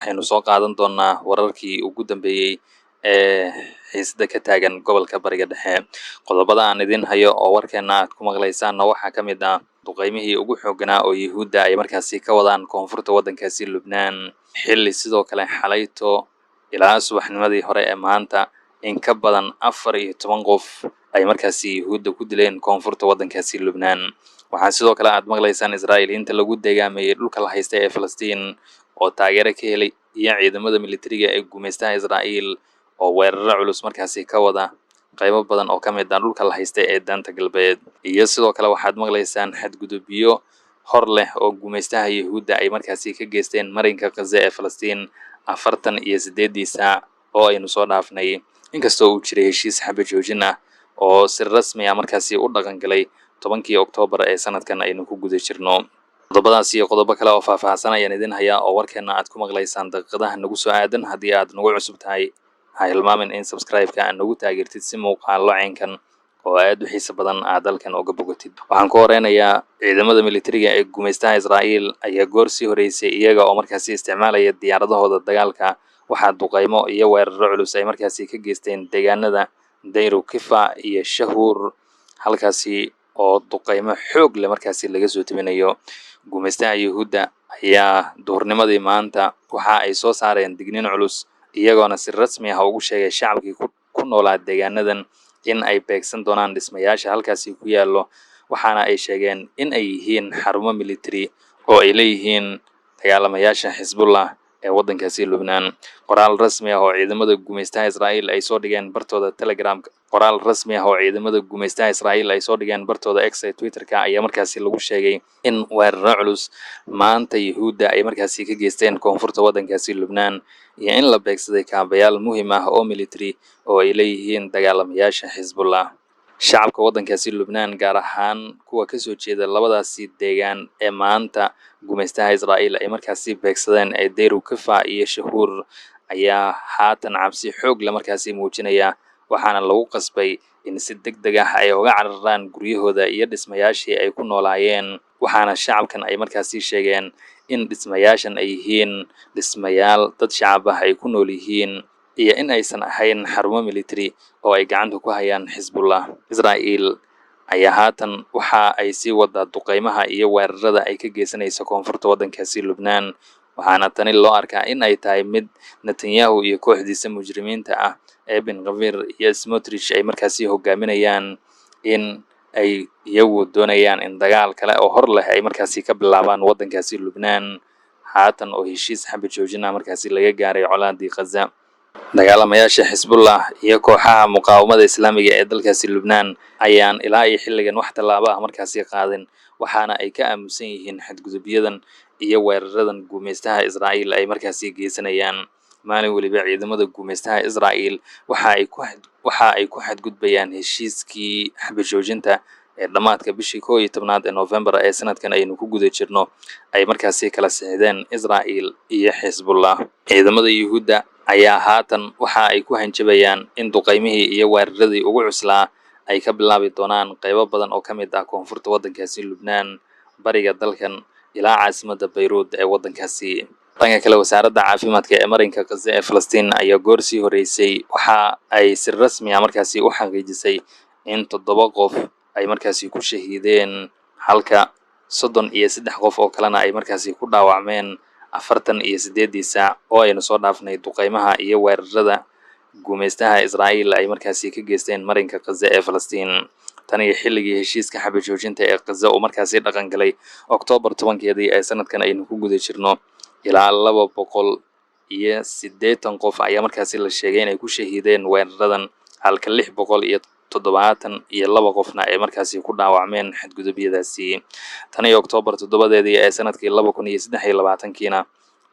waxaynu soo qaadan doonaa wararkii ugu dambeeyey ee xiisada ka taagan gobolka Bariga Dhexe. Qodobada aan idin hayo oo warkeena aad ku maqlaysaan waxaa ka mid ah duqeymihii ugu xooganaa oo Yuhuudda ay markaasi ka wadaan koonfurta waddankaasi Lubnaan, xilli sidoo kale xalayto ilaa subaxnimadii hore ee maanta in ka badan 14 qof ay markaasi Yuhuudda ku dileen koonfurta waddankaasi Lubnaan. waxaa sidoo kale aad maqlaysaan Israa'iiliyiinta lagu deegaameeyay dhulka la haysta ee Falastiin oo taageero ka helay iyo ciidamada militariga ee gumaystaha Israa'iil oo weeraro culus markaasi ka wada qaybo badan oo ka mid ah dhulka la haysta ee daanta galbeed. iyo sidoo kale waxaad maqlaysaan xadgudubyo hor leh oo gumaystaha Yuhuudda ay markaasi ka geysteen marinka Gaza ee Falastiin 48 saac oo aynu soo dhaafnay, inkastoo uu jiray heshiis xabad joojin ah oo si rasmi ah markaasi u dhaqan galay 10 Oktoobar ee sanadkan aynu ku guda jirno. qodobadaas iyo qodobo kale oo faahfaahsan ayaan idin hayaa oo warkeena aad ku maqlaysaan daqiiqadaha nagu soo aadan. haddii aad nagu cusub tahay ha hilmaamin in subscribe-ka aad nagu taageertid si muuqaallo caynkan oo aad u xiiso badan aad dalkan uga bogatid. waxaan ku horeynayaa ciidamada militariga ee gumaystaha Israa'iil ayaa goor sii horeysay iyaga oo markaasi isticmaalaya diyaaradahooda dagaalka waxaa duqeymo iyo weeraro culus ay markaasi ka geysteen deegaanada Dayru Kifa iyo Shahuur, halkaasi oo duqeymo xoog leh markaasi laga soo tibinayo. gumaystaha Yuhuudda ayaa duhurnimadii maanta waxa ay soo saareen digniin culus iyagoona si rasmi ah ugu sheegay shacabkii ku noolaa deegaanadan in ay beegsan doonaan dhismayaasha halkaasi ku yaallo, waxaana ay sheegeen in ay yihiin xarumo militari oo ay leeyihiin dagaalamayaasha Xisbullah ee waddankaasi Lubnaan. qoraal rasmi ah oo ciidamada gumaystaha Israa'iil ay soo dhigeen bartooda Telegram bartooda X ee Twitter-ka ayaa markaasi lagu sheegay in weeraro culus maanta Yuhuudda ay markaasi ka geysteen koonfurta waddankaasi Lubnaan iyo in la beegsaday kaabayaal muhiim ah oo militari oo ay leeyihiin dagaalamayaasha Xisbullah. shacabka waddankaasi Lubnaan gaar ahaan kuwa ka soo jeeda labadaasi deegaan ee maanta gumaystaha Israa'iil ay markaasi beegsadeen ee Dayru Kifa iyo Shahuur ayaa haatan cabsi xoog leh markaasi muujinaya, waxaana lagu qasbay in si degdeg ah ay uga cararaan guryahooda iyo dhismayaashii ay ku noolaayeen. waxaana shacabkan ay markaasi sheegeen in dhismayaashan ay yihiin dhismayaal dad shacab ah ay ku nool yihiin iyo in aysan ahayn xarumo militari oo ay gacanta ku hayaan Xisbullah. Israa'iil ayaa haatan waxa ay sii wadaa duqeymaha iyo weerarada ay ka geysanayso koonfurta waddankaasi Lubnaan, waxaana tani loo arkaa in ay tahay mid Netanyahu iyo kooxdiisa mujrimiinta ah ee Ben Gvir iyo Smotrich ay markaasi hogaaminayaan in ay iyagu doonayaan in dagaal kale oo hor leh ay markaasi ka bilaabaan waddankaasi Lubnaan haatan oo heshiis xabad joojin ah markaasi laga gaaray colaadii Gaza. dagaalamayaasha Xisbullah iyo kooxaha muqaawamada Islaamiga ee dalkaasi Lubnaan ayaan ilaa iyo xilligan wax tallaabo ah markaasi qaadin, waxaana ay ka aamusan yihiin xadgudubyadan iyo weeraradan gumaystaha Israa'iil ay markaasi geysanayaan. maalin waliba ciidamada gumaystaha Israa'iil waxa ay ku xadgudbayaan heshiiskii xabad joojinta ee dhamaadka bishii 11 ee November ee sanadkan aynu ku guda jirno ay markaasi kala sixdeen Israa'iil iyo Xisbullah. ciidamada Yuhuudda ayaa haatan waxa ay ku hanjabayaan in duqeymihii iyo weeraradii ugu cuslaa ay ka bilaabi doonaan qaybo badan oo ka mid ah koonfurta waddankaasi Lubnaan, bariga dalkan ilaa caasimadda Beirut ee waddankaasi. dhanka kale wasaaradda caafimaadka ee marinka Gaza ee Falastiin ayaa goor sii horeysay waxa ay si rasmi ah markaasi u xaqiijisay in 7 qof ay markaasi ku shahiideen halka 33 qof oo kalena ay markaasi ku dhaawacmeen 48 saac oo aynu soo dhaafnay duqeymaha iyo weerarada gumaystaha Israa'iil ay markaasi ka geysteen marinka Gaza ee Falastiin. tan iyo xilligii heshiiska xabad joojinta ee Gaza oo markaasi dhaqan galay Oktoobar 10 ee sanadkan aynu ku guda jirno, ilaa 280 qof ayaa markaasi la sheegay inay ku shahiideen weeraradan, halka 672 qofna ay markaasi ku dhaawacmeen xadgudubyadaasi. tan iyo Oktoobar 7 ee sanadkii 2023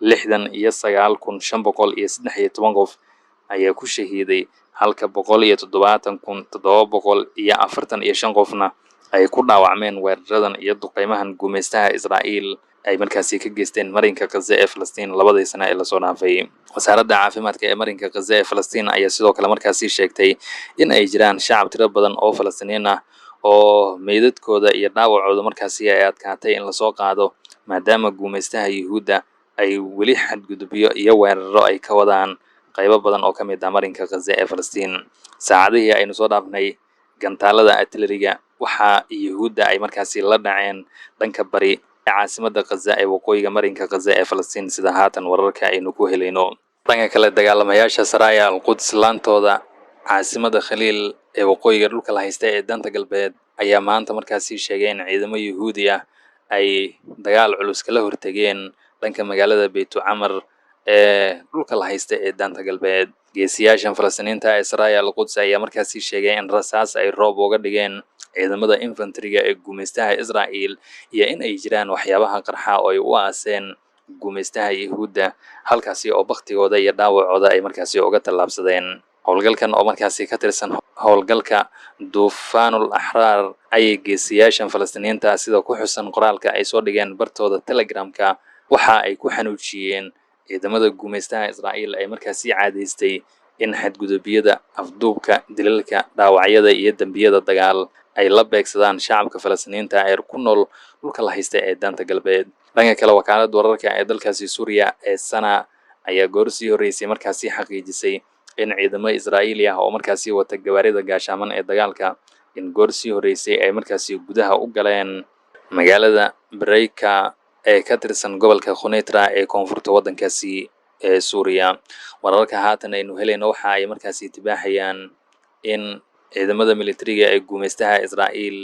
69,513 qof ayaa ku shahiiday, halka 170,745 qofna ay ku dhaawacmeen weeraradan iyo duqeymahan gumaystaha Israa'iil ay markaasi ka geysteen marinka Gaza ee Falastiin labadii sano ee lasoo dhaafay. wasaaradda caafimaadka ee marinka Gaza ee Falastiin ayaa sidoo kale markaasi sheegtay in ay jiraan shacab tiro badan oo Falastiiniin ah oo meydadkooda iyo dhaawacooda markaasi ay adkaatay in lasoo qaado, maadaama gumaystaha Yuhuudda ay weli xadgudubyo iyo weeraro ay ka wadaan qaybo badan oo ka mid ah marinka Gaza ee Falastiin. Saacadihii aynu soo dhaafnay gantaalada artilleriga waxa Yuhuudda ay markaasi la dhaceen dhanka bari ee caasimadda Gaza ee waqooyiga marinka Gaza ee Falastiin sida haatan wararka aynu ku helayno. Dhanka kale dagaalamayaasha Saraya al-Quds laantooda caasimadda Khaliil ee waqooyiga dhulka la haysta ee danta galbeed ayaa maanta markaasi sheegay in ciidamo Yuhuudi ah ay dagaal culus kala hortageen dhanka magaalada Beytu Camar ee dhulka la haysta ee danta galbeed. Geesiyaashan Falastiiniinta ee Saraya al-Quds ayaa markaasi sheegay in rasaas ay roob uga dhigeen ciidamada infantryga ee gumaystaha Israa'iil iyo in ay jiraan waxyaabaha qarxa oo ay u aaseen gumaystaha Yuhuudda halkaasi oo baktigooda iyo dhaawacooda ay markaasi uga tallaabsadeen. Howlgalkan oo markaasi ka tirsan howlgalka Duufaanul Axraar ayay geesiyaashan Falastiiniinta sida ku xusan qoraalka ay soo dhigeen bartooda Telegramka waxa ay ku xanuujiyeen ciidamada gumaystaha Israa'iil ay markaasi caadaystay in xadgudubyada afduubka dilalka dhaawacyada iyo dambiyada dagaal ay la beegsadaan shacabka Falastiiniinta ee ku nool dhulka la haysta ee danta galbeed. dhanka kale wakaaladda wararka ee dalkaasi Suuriya ee Sana ayaa goor sii horeysay markaasi xaqiijisay in ciidamo Israa'iili ah oo markaasi wata gawaarida gaashaaman ee dagaalka in goor sii horeysay ay markaasi gudaha u galeen magaalada Breyka ee ka tirsan gobolka Quneitra ee koonfurta waddankaasi ee Suuriya. Wararka haatan aynu helayno waxa ay markaasi tibaaxayaan in ciidamada militariga ee gumaystaha Israa'iil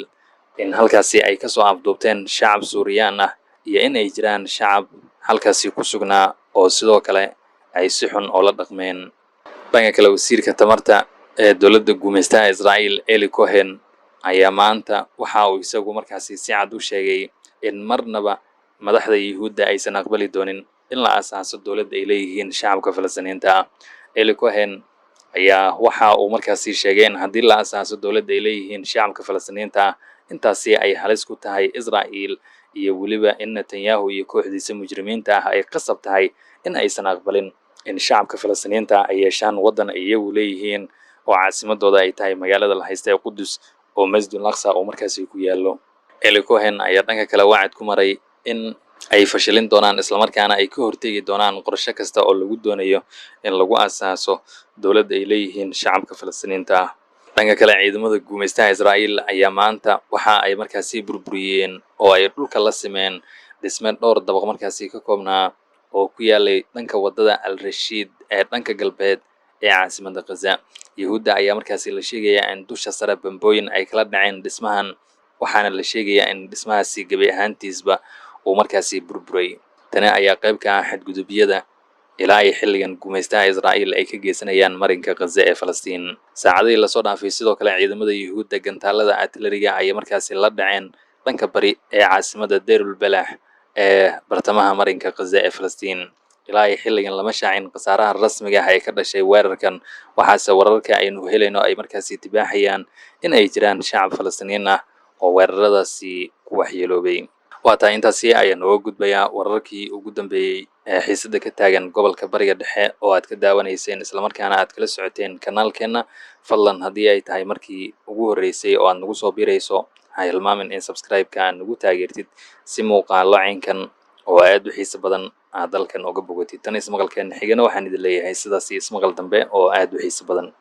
in halkaasi ay ka soo afduubteen shacab Suuriyaan ah iyo in ay jiraan shacab halkaasi ku sugnaa oo sidoo kale ay si xun oo la dhaqmeen. dhanka kale wasiirka tamarta ee dowladda gumaystaha Israa'iil Eli Cohen ayaa maanta waxa uu isagu markaasi si cad u sheegay in marnaba madaxda Yuhuudda aysan aqbali doonin in la asaaso dowladda ay leeyihiin shacabka Falastiiniinta ah. Eli Cohen ayaa waxa uu markaasi sheegay in haddii la asaaso dowladda ay leeyihiin shacabka Falastiiniinta ah intaasi ay halis ku tahay Israa'iil iyo weliba in Netanyahu iyo kooxdiisa mujrimiinta ah ay qasab tahay in aysan aqbalin in shacabka Falastiiniinta ay yeeshaan waddan ay iyagu leeyihiin oo caasimadooda ay tahay magaalada la haysta ee Qudus oo Masjidul Aqsa oo markaasi ku yaallo. Eli Cohen ayaa dhanka kale wacd ku maray in ay fashilin doonaan islamarkaana ay ka hortegi doonaan qorshe kasta oo lagu doonayo in lagu asaaso dowladda ay leeyihiin shacabka Falastiiniinta ah. dhanka kale ciidamada gumaystaha Israa'iil ayaa maanta waxa ay markaasi burburiyeen oo ay dhulka la simeen dhisme dhowr dabaq markaasi ka koobnaa oo ku yaalay dhanka wadada Al-Rashiid ee dhanka galbeed ee caasimadda Gaza. Yuhuudda ayaa markaasi la sheegayaa in dusha sare bambooyin ay kala dhaceen dhismahan waxaana la sheegayaa in dhismahaasi gabi ahaantiisba uu markaasi burburay. Tani ayaa qayb ka ah xadgudubyada ilaa ay xilligan gumaystaha Israa'iil ay ka geysanayaan marinka Gaza ee Falastiin. Saacadihii la soo dhaafay sidoo kale ciidamada Yuhuudda gantaalada artilleriga ayaa markaasi la dhaceen dhanka bari ee caasimadda Deirul Balah ee bartamaha marinka Gaza ee Falastiin. ilaa ay xilligan lama shaacin khasaaraha rasmiga ah ee ka dhashay weerarkan, waxaase wararka aynu helayno ay markaasi tibaaxayaan in ay jiraan shacab Falastiiniin ah oo weeraradaasi ku waxyeeloobay. waa tahay intaasi ayaan nooga gudbayaa wararkii ugu dambeeyey ee xiisada ka taagan gobolka Bariga Dhexe oo aad ka daawanayseen islamarkaana aad kala socoteen kanaalkeena. Fadlan haddii ay tahay markii ugu horreysay oo aad nagu soo biirayso ha hilmaamin in subscribe-ka aad nagu taageertid si muuqaallo caynkan oo aad u xiiso badan aad dalkan uga bogatid. Tan ismaqalkeen xigana waxaan idin leeyahay sidaas iyo ismaqal dambe oo aad u xiiso badan.